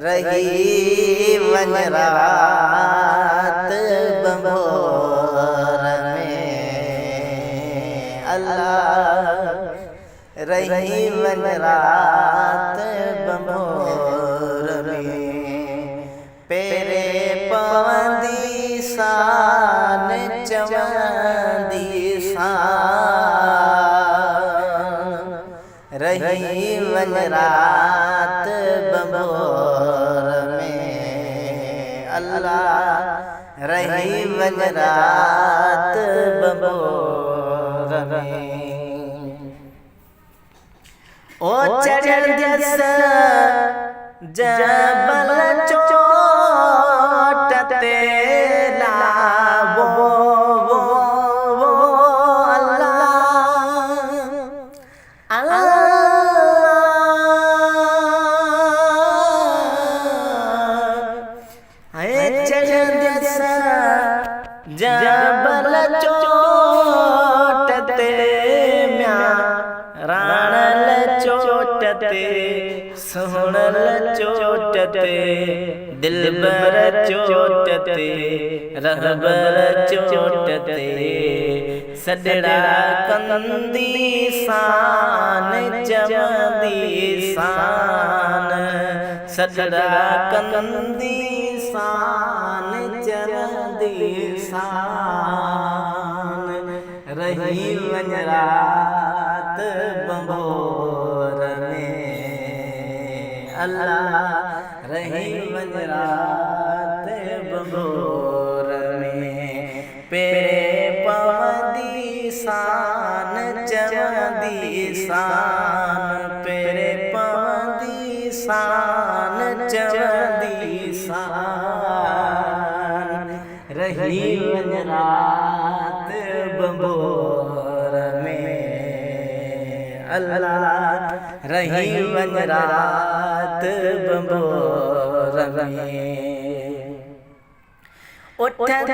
रही वनरात बंभोर में अल्लाह रही वनरात बंभोर में पेरे पवंदी शान चवंदी शान रही वनरात बंभोर में अल्लाह रही वनरात बंभोर में ओ चढ़ जस जबल चोटते लावो जबल चोटते म्या राणल चोटते सोहणल चोटते दिलबर चोटते रहबर चोटते सदड़ा कंदी शान चवंदी शान सदड़ा कंदी शान चवंदी शान रही वनरात बंभोर में अल्लाह रही वनरात बंभोर में पेरे पवंदी शान चवंदी शान पेरे पवंदी शान चवंदी शान रही वनरात बंभोर में अल्लाह रही वनरात बंभोर में उठत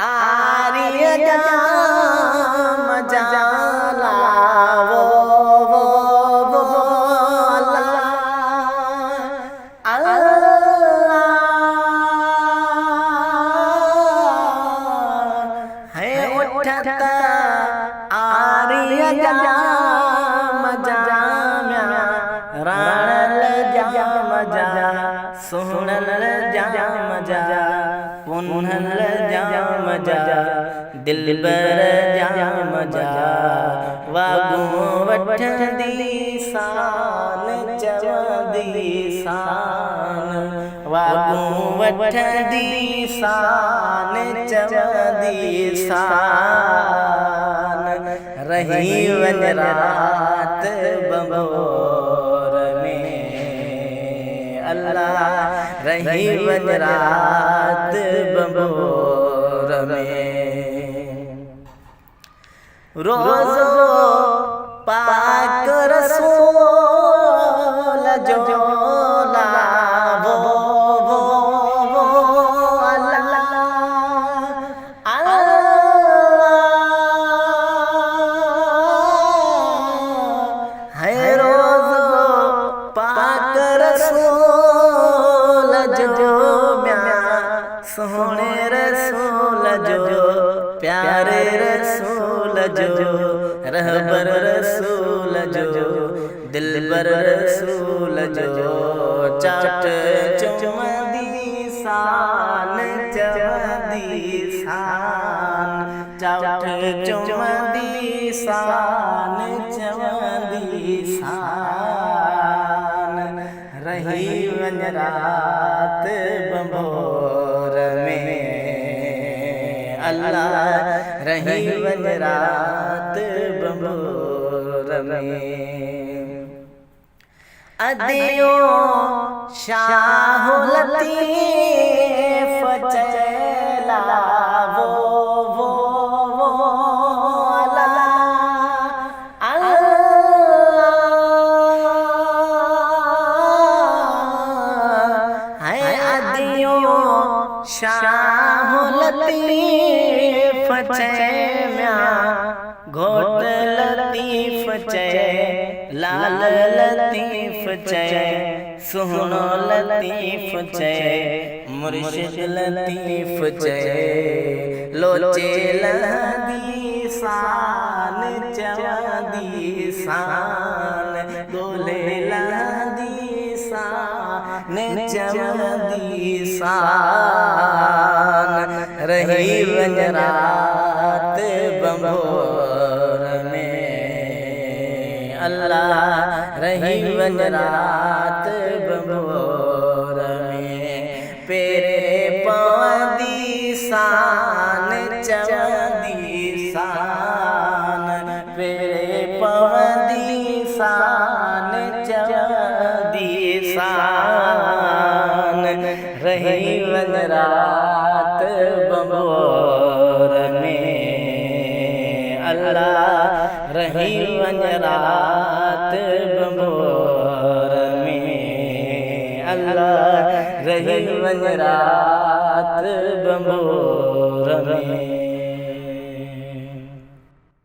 आर्य जाम जाला वो आर्य जाम जाम्या राणल जाम जा सोहणल जाम जा पुन्हल जाम जा दिलबर जाम जा वागू वठंदी शान चवंदी शान वागू वठंदी शान चवंदी शान रही वनरात बंभोर में अल्लाह रही वनरात बंभोर में रोज़ो पाक रसूल जो लावो सोहणे रसूल जो प्यारे रसूल जो रहबर रसूल जो दिलबर रसूल जो चाट चवंदी शान चवंदी शान चाट चवंदी शान चवंदी शान रही वनरात बंभोर में अल्लाह रही वनरात बंभोर में अदियो शाह लतीफ चला वो शाह लतीफ चैम्या घोट लतीफ लतीफ चए लाल लतीफ चए सुहिणो लतीफ चए मुर्शिद लतीफ चए लोचे लहंदी शान चवंदी शान ॻोल्हे लहंदी शान चवंदी शान रही वञ रात बंबोर में अल्लाह रही वञ रात बंबोर में पेरे पवंदी शान चवंदी शान पेरे पवंदी शान चवंदी शान रही वञ रात बंबोर में अल्लाह रही वञ रात बंबोर में अल्लाह रही वञ रात बंबोर में।